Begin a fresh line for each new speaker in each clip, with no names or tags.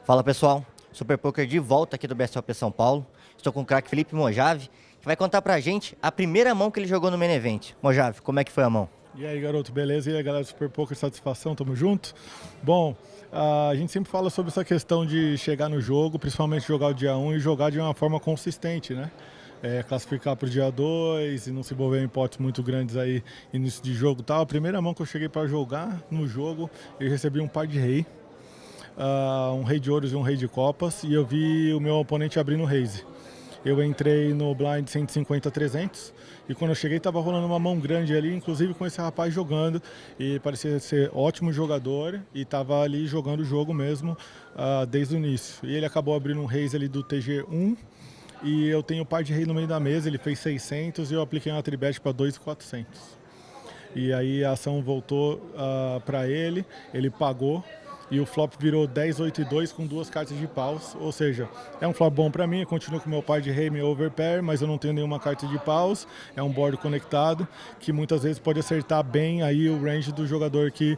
Fala pessoal, Super Poker de volta aqui do BSOP São Paulo. Estou com o craque Felipe Mojave, que vai contar pra gente a primeira mão que ele jogou no Main Event. Mojave, como é que foi a mão?
E aí, garoto, beleza? E aí, galera do Super Poker, satisfação, tamo junto? Bom, a gente sempre fala sobre essa questão de chegar no jogo, principalmente jogar o dia 1 e jogar de uma forma consistente, né? Classificar para o dia 2 e não se envolver em hipóteses muito grandes aí início de jogo e tal. A primeira mão que eu cheguei para jogar no jogo, eu recebi um par de rei, um rei de ouros e um rei de copas, e eu vi o meu oponente abrindo o raise. Eu entrei no blind 150-300 e quando eu cheguei estava rolando uma mão grande ali, inclusive com esse rapaz jogando, e parecia ser ótimo jogador e estava ali jogando o jogo mesmo desde o início. E ele acabou abrindo um raise ali do TG1 e eu tenho o par de rei no meio da mesa, ele fez 600 e eu apliquei uma tribet para 2.400. E aí a ação voltou para ele, ele pagou. E o flop virou 10-8-2 com duas cartas de paus, ou seja, é um flop bom para mim, eu continuo com meu par de rei, meu overpair, mas eu não tenho nenhuma carta de paus, é um board conectado, que muitas vezes pode acertar bem aí o range do jogador que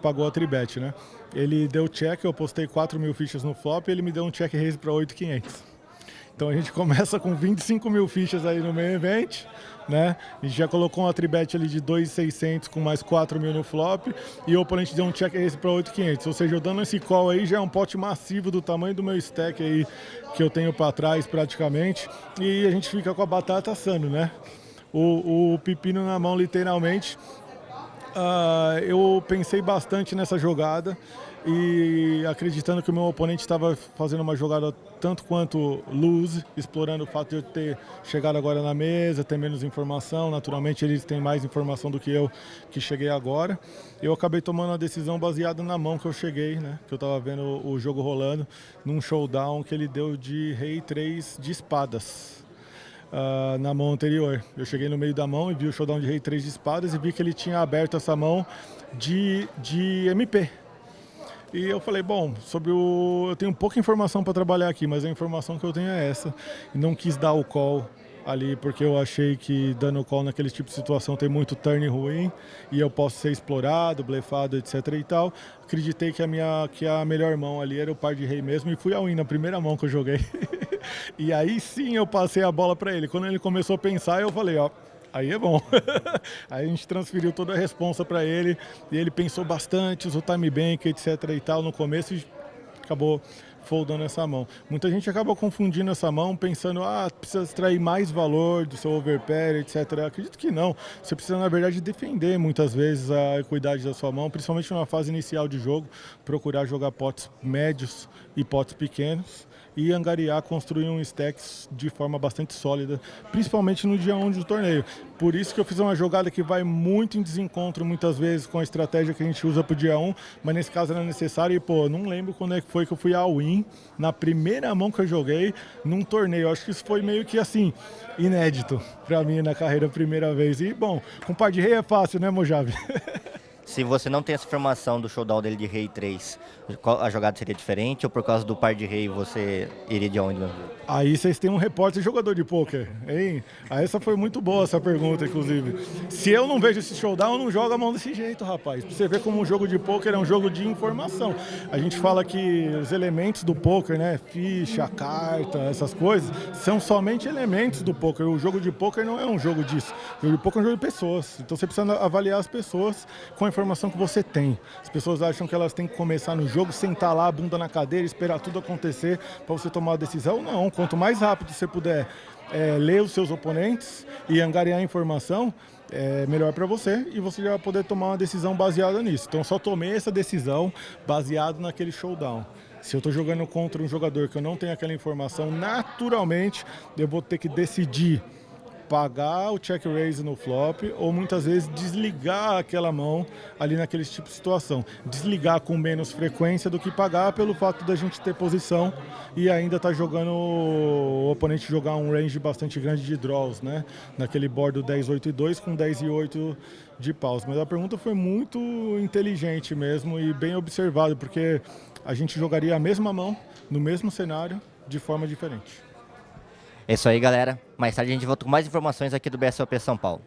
pagou a tribet, né? Ele deu check, eu postei 4.000 fichas no flop, ele me deu um check raise para 8.500. Então a gente começa com 25 mil fichas aí no Main Event, né? A gente já colocou uma tribet ali de 2.600 com mais 4.000 no flop e o oponente deu um check raise para 8.500. Ou seja, eu dando esse call aí já é um pote massivo do tamanho do meu stack aí que eu tenho para trás praticamente e a gente fica com a batata assando, né? O pepino na mão literalmente. Eu pensei bastante nessa jogada e acreditando que o meu oponente estava fazendo uma jogada tanto quanto loose, explorando o fato de eu ter chegado agora na mesa, ter menos informação, naturalmente eles têm mais informação do que eu que cheguei agora. Eu acabei tomando a decisão baseada na mão que eu cheguei, né? Que eu estava vendo o jogo rolando num showdown que ele deu de rei 3 de espadas. Na mão anterior. Eu cheguei no meio da mão e vi o showdown de rei 3 de espadas e vi que ele tinha aberto essa mão de MP. E eu falei, bom, eu tenho pouca informação para trabalhar aqui, mas a informação que eu tenho é essa. E não quis dar o call ali porque eu achei que dando call naquele tipo de situação tem muito turn ruim e eu posso ser explorado, blefado, etc e tal. Acreditei que a melhor mão ali era o par de rei mesmo e fui all-in na primeira mão que eu joguei. E aí sim eu passei a bola para ele. Quando ele começou a pensar, eu falei, ó, aí é bom. Aí a gente transferiu toda a responsa para ele e ele pensou bastante, usou time bank, etc e tal no começo e acabou foldando essa mão. Muita gente acaba confundindo essa mão pensando, precisa extrair mais valor do seu overpair, etc. Eu acredito que não. Você precisa, na verdade, defender muitas vezes a equidade da sua mão, principalmente numa fase inicial de jogo, procurar jogar potes médios e potes pequenos e angariar, construir um stack de forma bastante sólida, principalmente no dia 1 do torneio. Por isso que eu fiz uma jogada que vai muito em desencontro muitas vezes com a estratégia que a gente usa para o dia 1, mas nesse caso era necessário e, pô, não lembro quando é que foi que eu fui all-in na primeira mão que eu joguei num torneio. Eu acho que isso foi meio que assim, inédito para mim na carreira, primeira vez. E, bom, com par de rei é fácil, né, Mojave?
Se você não tem essa informação do showdown dele de rei 3, a jogada seria diferente ou por causa do par de rei você iria de onde?
Aí vocês têm um repórter jogador de pôquer, hein? Aí essa foi muito boa essa pergunta, inclusive. Se eu não vejo esse showdown, eu não jogo a mão desse jeito, rapaz. Pra você ver como um jogo de pôquer é um jogo de informação. A gente fala que os elementos do pôquer, né? Ficha, carta, essas coisas, são somente elementos do pôquer. O jogo de pôquer não é um jogo disso. O jogo de pôquer é um jogo de pessoas. Então você precisa avaliar as pessoas com a informação que você tem. As pessoas acham que elas têm que começar no jogo, sentar lá, bunda na cadeira, esperar tudo acontecer para você tomar a decisão. Não, quanto mais rápido você puder ler os seus oponentes e angariar informação, é melhor para você e você já vai poder tomar uma decisão baseada nisso. Então só tomei essa decisão baseado naquele showdown. Se eu estou jogando contra um jogador que eu não tenho aquela informação, naturalmente eu vou ter que decidir pagar o check raise no flop ou muitas vezes desligar aquela mão ali naquele tipo de situação. Desligar com menos frequência do que pagar pelo fato da gente ter posição e ainda tá jogando o oponente jogar um range bastante grande de draws, né? Naquele board do 10-8-2 com 10-8 de paus. Mas a pergunta foi muito inteligente mesmo e bem observado, porque a gente jogaria a mesma mão no mesmo cenário de forma diferente.
É isso aí, galera. Mais tarde a gente volta com mais informações aqui do BSOP São Paulo.